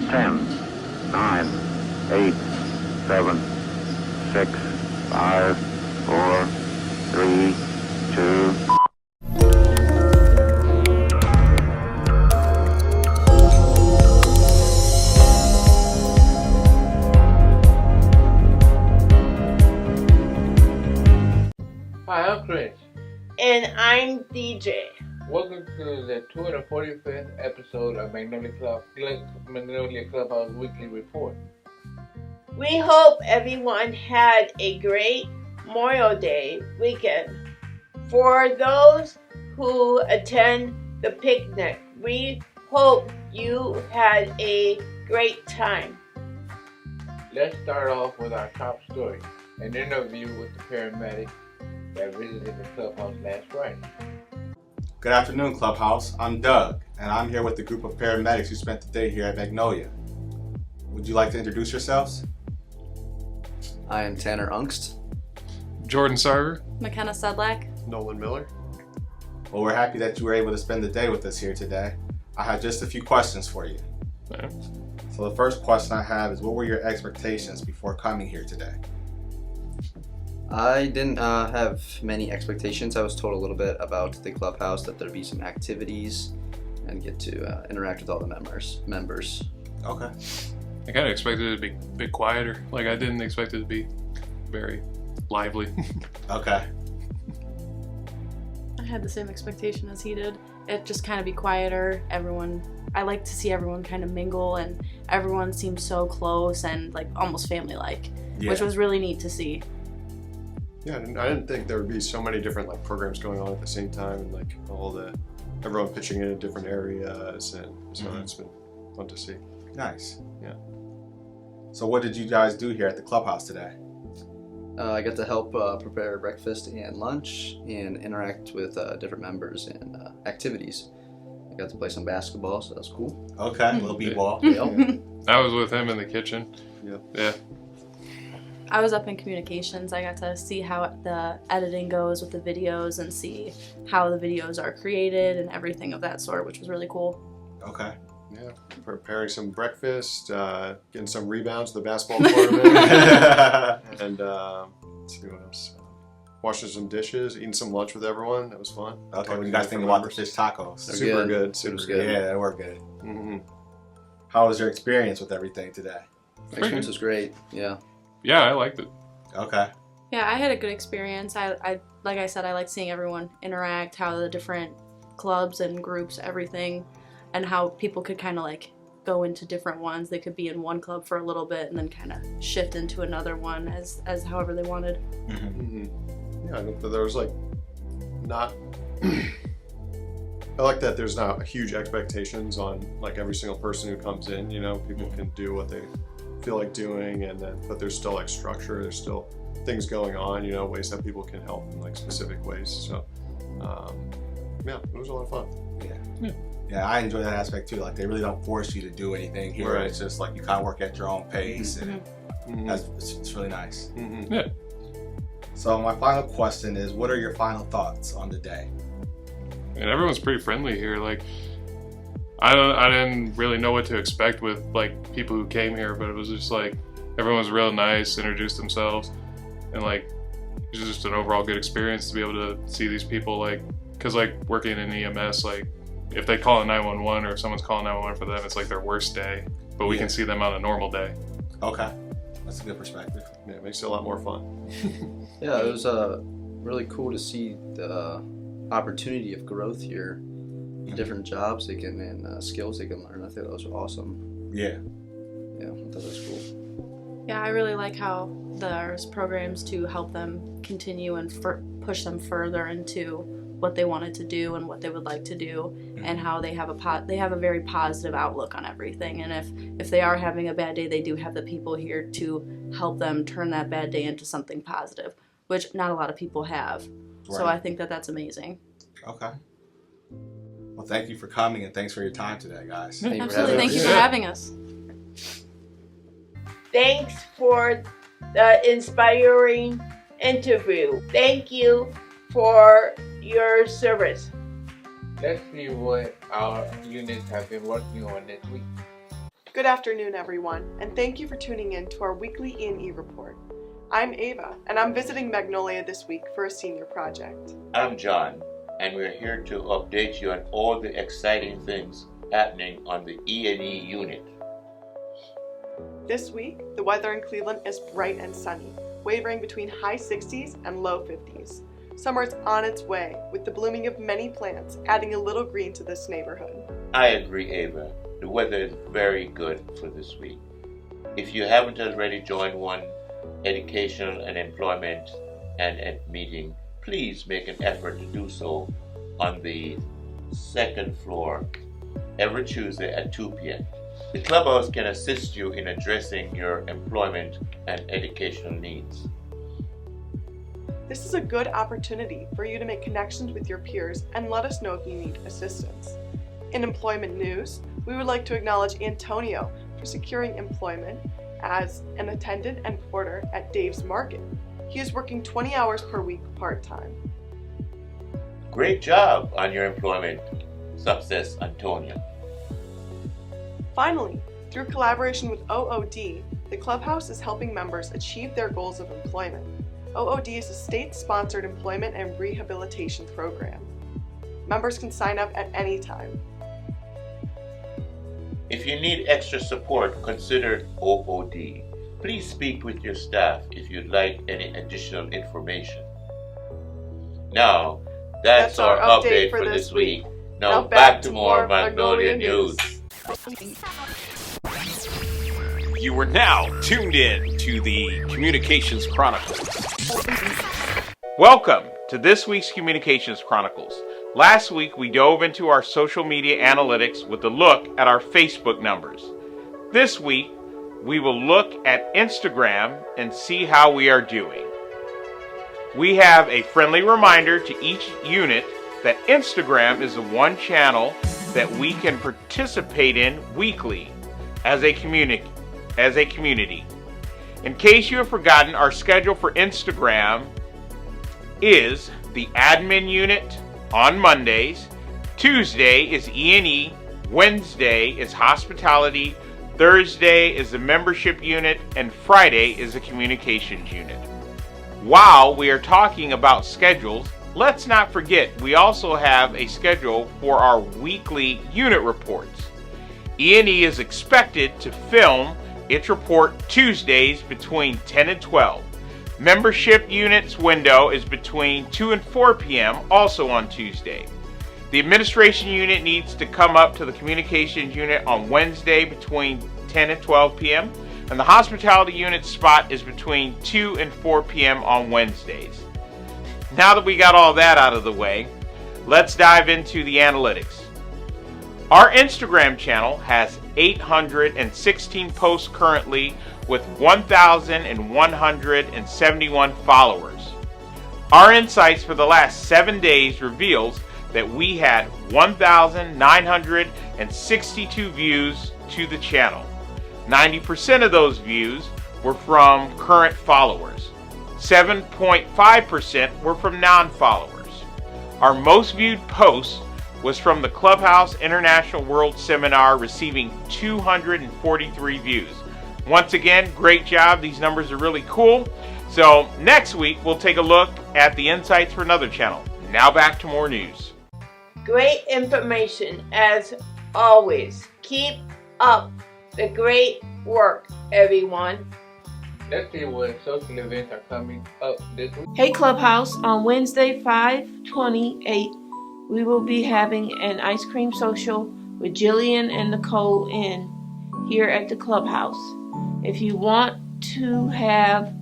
10, 9, 8, 7, 6, 5, 4, 3, 2. Hi, I'm Chris. And I'm DJ. Welcome to the 245th episode of Magnolia Clubhouse Weekly Report. We hope everyone had a great Memorial Day weekend. For those who attend the picnic, we hope you had a great time. Let's start off with our top story, an interview with the paramedic that visited the clubhouse last Friday. Good afternoon, Clubhouse. I'm Doug, and I'm here with a group of paramedics who spent the day here at Magnolia. Would you like to introduce yourselves? I am Tanner Ungst. Jordan Sarver. McKenna Sedlak. Nolan Miller. Well, we're happy that you were able to spend the day with us here today. I have just a few questions for you. Okay. So the first question I have is, what were your expectations before coming here today? I didn't have many expectations. I was told a little bit about the clubhouse, that there'd be some activities and get to interact with all the members. Okay. I kind of expected it to be a bit quieter. Like, I didn't expect it to be very lively. Okay. I had the same expectation as he did. It just kind of be quieter. I like to see everyone kind of mingle, and everyone seemed so close and like almost family-like, which was really neat to see. Yeah, I didn't think there would be so many different like programs going on at the same time, and like everyone pitching in different areas, and so it's been fun to see. Nice. Yeah. So what did you guys do here at the clubhouse today? I got to help prepare breakfast and lunch and interact with different members and activities. I got to play some basketball, so that was cool. Okay, a little b-ball. Yep. I was with him in the kitchen. Yep. Yeah. I was up in communications. I got to see how the editing goes with the videos and see how the videos are created and everything of that sort, which was really cool. Okay. Yeah, preparing some breakfast, getting some rebounds in the basketball tournament, and let's see what else. Washing some dishes, eating some lunch with everyone. That was fun. Okay, what do you guys think about the fish tacos? Super good. Super good. Yeah, they were good. Mm-hmm. How was your experience with everything today? Experience was great. Yeah. Yeah, I liked it. Okay. Yeah, I had a good experience. I like I said, I like seeing everyone interact, how the different clubs and groups, everything, and how people could kind of like go into different ones. They could be in one club for a little bit and then kind of shift into another one as however they wanted. Yeah, there was like not. I like that there's not huge expectations on like every single person who comes in. You know, people can do what they feel like doing, and then but there's still like structure. There's still things going on. You know, ways that people can help in like specific ways. So, yeah, it was a lot of fun. Yeah, I enjoy that aspect too. Like, they really don't force you to do anything here. Right. It's just like you kind of work at your own pace, and it's really nice. Yeah. So my final question is, what are your final thoughts on the day? And everyone's pretty friendly here. Like, I didn't really know what to expect with like people who came here, but it was just like everyone was real nice, introduced themselves, and like it was just an overall good experience to be able to see these people. Like, because like working in EMS, like if they call a 911 or if someone's calling 911 for them, it's like their worst day, but we can see them on a normal day. Okay, that's a good perspective. Yeah, it makes it a lot more fun. Yeah, it was really cool to see the opportunity of growth here, different jobs they can and skills they can learn. I think that was awesome. Yeah. Yeah, I thought that was cool. Yeah, I really like how there's programs to help them continue and push them further into what they wanted to do and what they would like to do, and how they have a very positive outlook on everything. And if they are having a bad day, they do have the people here to help them turn that bad day into something positive, which not a lot of people have. Right. So I think that that's amazing. Okay. Well, thank you for coming, and thanks for your time today, guys. Absolutely. Thank you for having us. Thanks for the inspiring interview. Thank you for your service. Let's see what our units have been working on this week. Good afternoon, everyone, and thank you for tuning in to our weekly E&E report. I'm Ava, and I'm visiting Magnolia this week for a senior project. I'm John, and we're here to update you on all the exciting things happening on the E&E unit. This week, the weather in Cleveland is bright and sunny, wavering between high 60s and low 50s. Summer is on its way, with the blooming of many plants adding a little green to this neighborhood. I agree, Ava. The weather is very good for this week. If you haven't already joined one educational and employment and meeting, please make an effort to do so on the second floor every Tuesday at 2 p.m. The clubhouse can assist you in addressing your employment and educational needs. This is a good opportunity for you to make connections with your peers and let us know if you need assistance. In employment news, we would like to acknowledge Antonio for securing employment as an attendant and porter at Dave's Market. He is working 20 hours per week part-time. Great job on your employment success, Antonio. Finally, through collaboration with OOD, the Clubhouse is helping members achieve their goals of employment. OOD is a state-sponsored employment and rehabilitation program. Members can sign up at any time. If you need extra support, consider OOD. Please speak with your staff if you'd like any additional information. Now, that's our update for this week. Now back to more Magnolia News. You are now tuned in to the Communications Chronicles. Welcome to this week's Communications Chronicles. Last week we dove into our social media analytics with a look at our Facebook numbers. This week we will look at Instagram and see how we are doing. We have a friendly reminder to each unit that Instagram is the one channel that we can participate in weekly as a community. In case you have forgotten, our schedule for Instagram is the admin unit on Mondays, Tuesday is E&E, Wednesday is hospitality, Thursday is the membership unit, and Friday is the communications unit. While we are talking about schedules, let's not forget we also have a schedule for our weekly unit reports. E&E is expected to film its report Tuesdays between 10 and 12. Membership unit's window is between 2 and 4 p.m. also on Tuesday. The administration unit needs to come up to the communications unit on Wednesday between 10 and 12 p.m. and the hospitality unit spot is between 2 and 4 p.m. on Wednesdays. Now that we got all that out of the way, let's dive into the analytics. Our Instagram channel has 816 posts currently with 1,171 followers. Our insights for the last 7 days reveals that we had 1,962 views to the channel. 90% of those views were from current followers. 7.5% were from non-followers. Our most viewed post was from the Clubhouse International World Seminar, receiving 243 views. Once again, great job. These numbers are really cool. So next week, we'll take a look at the insights for another channel. Now back to more news. Great information as always. Keep up the great work, everyone. Let's see what social events are coming up this week. Hey Clubhouse, on Wednesday 5/28, we will be having an ice cream social with Jillian and Nicole here at the Clubhouse. If you want to have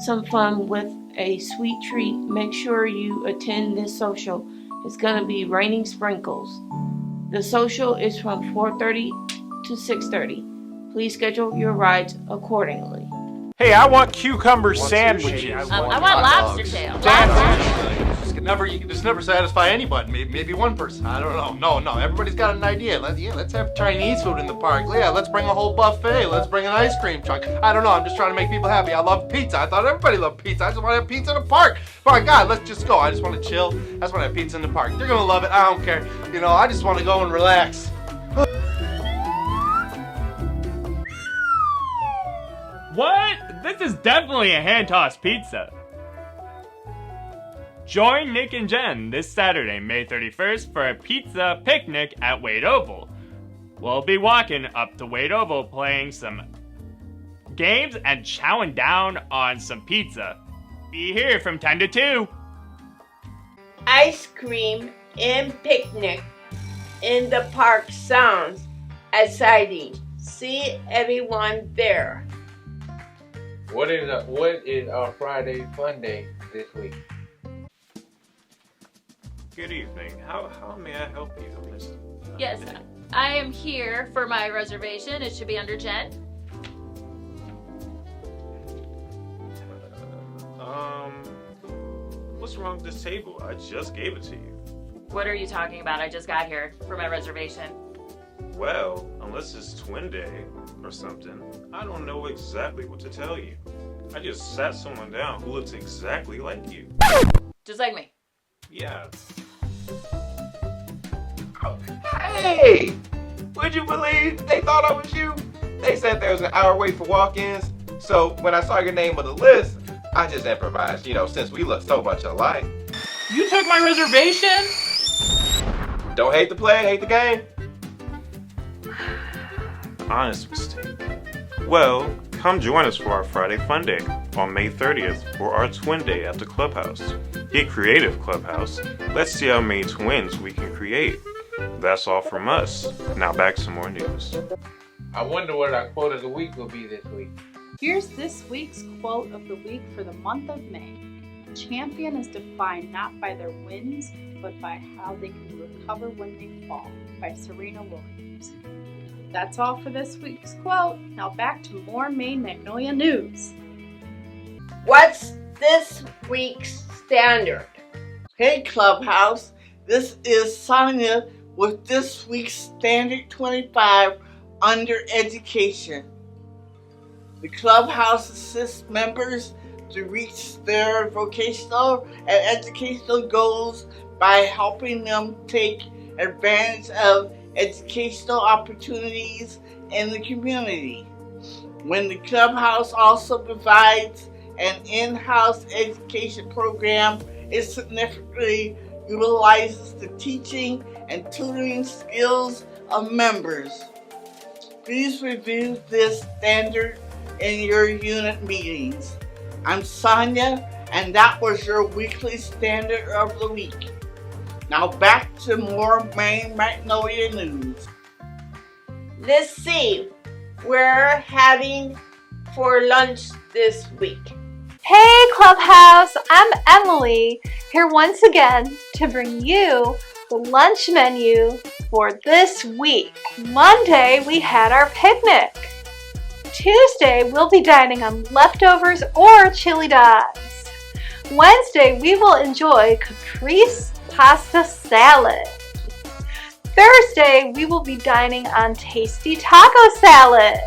some fun with a sweet treat, make sure you attend this social. It's going to be raining sprinkles. The social is from 4:30 to 6:30. Please schedule your rides accordingly. Hey, I want cucumber sandwiches. I want lobster tail. You can just never satisfy anybody. Maybe one person. I don't know. No. Everybody's got an idea. Let's have Chinese food in the park. Yeah, let's bring a whole buffet. Let's bring an ice cream truck. I don't know. I'm just trying to make people happy. I love pizza. I thought everybody loved pizza. I just want to have pizza in the park. My God, let's just go. I just want to chill. I just want to have pizza in the park. They're gonna love it. I don't care. I just want to go and relax. This is definitely a hand-tossed pizza. Join Nick and Jen this Saturday, May 31st for a pizza picnic at Wade Oval. We'll be walking up to Wade Oval playing some games and chowing down on some pizza. Be here from 10 to 2. Ice cream and picnic in the park sounds exciting. See everyone there. What is our Friday fun day this week? Good evening. How may I help you, Miss? Yes, I am here for my reservation. It should be under Jen. What's wrong with this table? I just gave it to you. What are you talking about? I just got here for my reservation. Well, unless it's twin day or something, I don't know exactly what to tell you. I just sat someone down who looks exactly like you. Just like me. Yeah. Hey! Would you believe they thought I was you? They said there was an hour wait for walk-ins, so when I saw your name on the list, I just improvised, since we look so much alike. You took my reservation? Don't hate the play, hate the game. Honest mistake. Well, come join us for our Friday Fun Day on May 30th for our Twin Day at the Clubhouse. Get creative, Clubhouse. Let's see how many twins we can create. That's all from us. Now back to more news. I wonder what our quote of the week will be this week. Here's this week's quote of the week for the month of May. A champion is defined not by their wins, but by how they can recover when they fall, by Serena Williams. That's all for this week's quote. Now back to more Maine Magnolia news. What's this week's standard? Hey Clubhouse, this is Sonia with this week's Standard 25 under education. The Clubhouse assists members to reach their vocational and educational goals by helping them take advantage of educational opportunities in the community. When the Clubhouse also provides an in-house education program, it significantly utilizes the teaching and tutoring skills of members. Please review this standard in your unit meetings. I'm Sonia, and that was your weekly standard of the week. Now back to more Maine Magnolia news. Let's see, we're having for lunch this week. Hey Clubhouse, I'm Emily, here once again to bring you the lunch menu for this week. Monday, we had our picnic. Tuesday, we'll be dining on leftovers or chili dogs. Wednesday, we will enjoy caprese pasta salad. Thursday, we will be dining on tasty taco salad.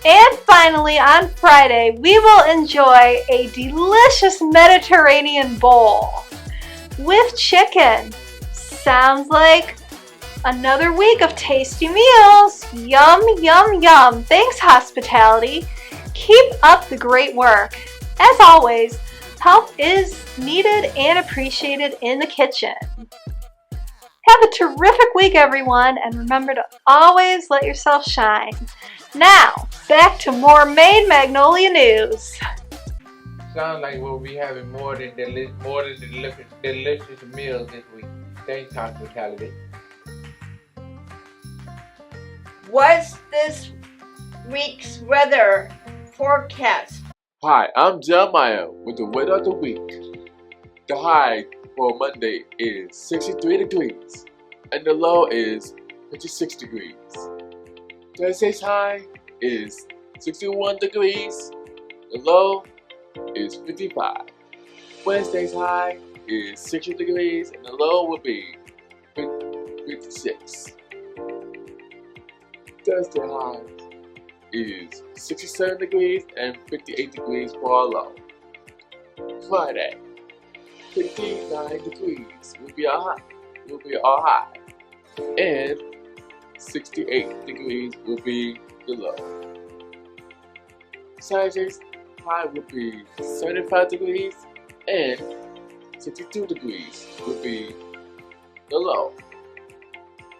And finally, on Friday, we will enjoy a delicious Mediterranean bowl with chicken. Sounds like another week of tasty meals. Yum, yum, yum. Thanks, hospitality. Keep up the great work. As always, help is needed and appreciated in the kitchen. Have a terrific week, everyone, and remember to always let yourself shine. Now, back to more Maine Magnolia news. Sounds like we'll be having more than delicious meals this week. Thanks, hospitality. What's this week's weather forecast? Hi, I'm Jeremiah with the weather of the week. The high for Monday is 63 degrees and the low is 56 degrees. Thursday's high is 61 degrees, the low is 55. Wednesday's high is 60 degrees and the low will be 56. Thursday high is 67 degrees and 58 degrees for our low. Friday, 59 degrees will be our high, and 68 degrees will be the low. Saturday's high would be 75 degrees and 62 degrees would be the low.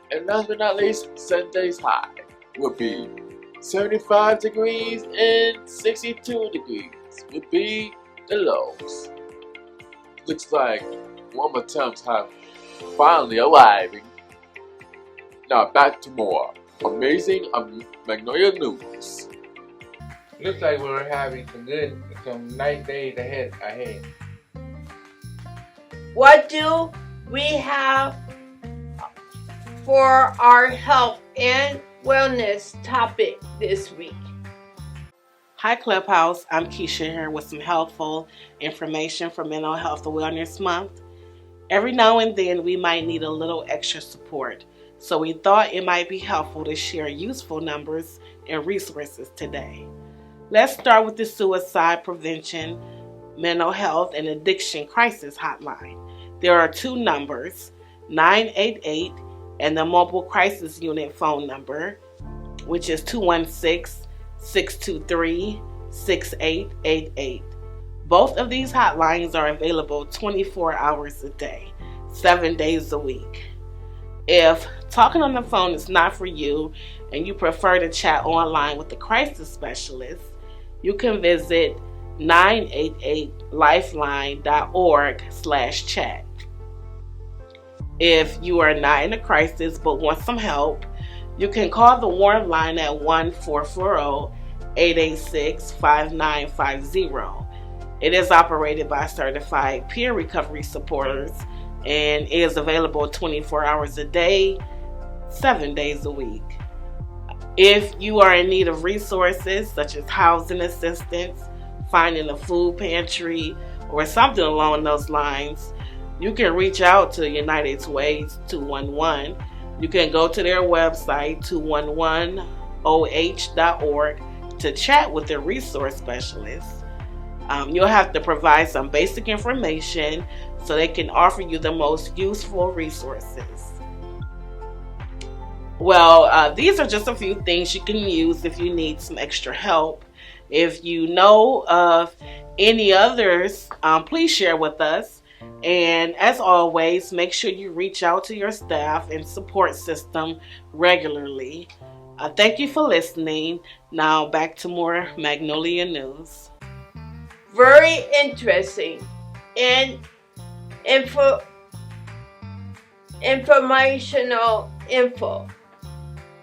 And last but not least, Sunday's high would be 75 degrees and 62 degrees would be the lows. Looks like warmer temps have finally arrived. Now back to more amazing Magnolia news. Looks like we're having some nice days ahead. What do we have for our health and wellness topic this week? Hi Clubhouse, I'm Keisha here with some helpful information for Mental Health and Wellness Month. Every now and then we might need a little extra support, so we thought it might be helpful to share useful numbers and resources today. Let's start with the Suicide Prevention, Mental Health and Addiction Crisis Hotline. There are two numbers, 988 and the Mobile Crisis Unit phone number, which is 216-623-6888. Both of these hotlines are available 24 hours a day, 7 days a week. If talking on the phone is not for you and you prefer to chat online with the crisis specialist, you can visit 988lifeline.org/chat. If you are not in a crisis but want some help, you can call the warm line at 1-440-886-5950. It is operated by certified peer recovery supporters and is available 24 hours a day, 7 days a week. If you are in need of resources such as housing assistance, finding a food pantry, or something along those lines, you can reach out to United's Ways 211. You can go to their website, 211oh.org, to chat with their resource specialist. You'll have to provide some basic information so they can offer you the most useful resources. Well, these are just a few things you can use if you need some extra help. If you know of any others, please share with us. And as always, make sure you reach out to your staff and support system regularly. Thank you for listening. Now back to more Magnolia news. Very interesting and informational info.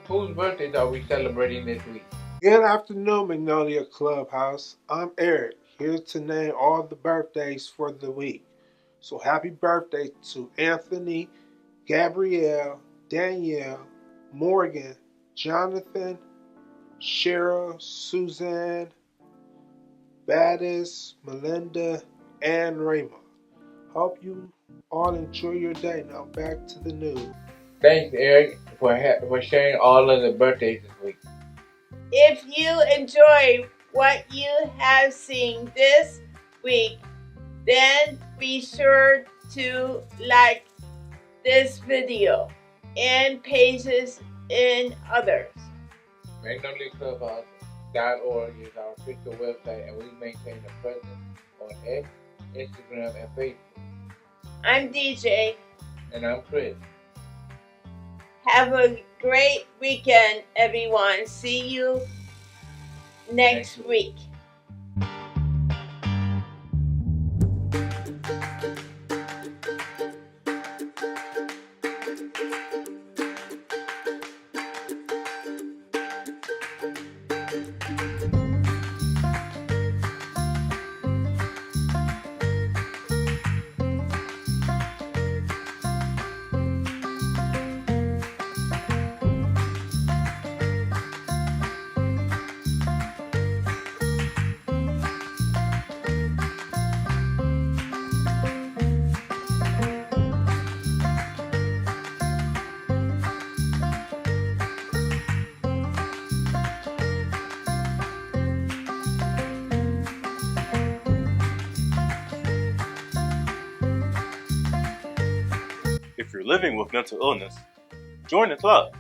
Whose birthdays are we celebrating this week? Good afternoon, Magnolia Clubhouse. I'm Eric, here to name all the birthdays for the week. So happy birthday to Anthony, Gabrielle, Danielle, Morgan, Jonathan, Cheryl, Suzanne, Badis, Melinda, and Raymond. Hope you all enjoy your day. Now back to the news. Thanks, Eric, for sharing all of the birthdays this week. If you enjoy what you have seen this week, then be sure to like this video and pages in others. MagnoliaClubhouse.org is our official website, and we maintain a presence on X, Instagram, and Facebook. I'm DJ. And I'm Chris. Have a great weekend, everyone. See you next week. If you're living with mental illness, join the club.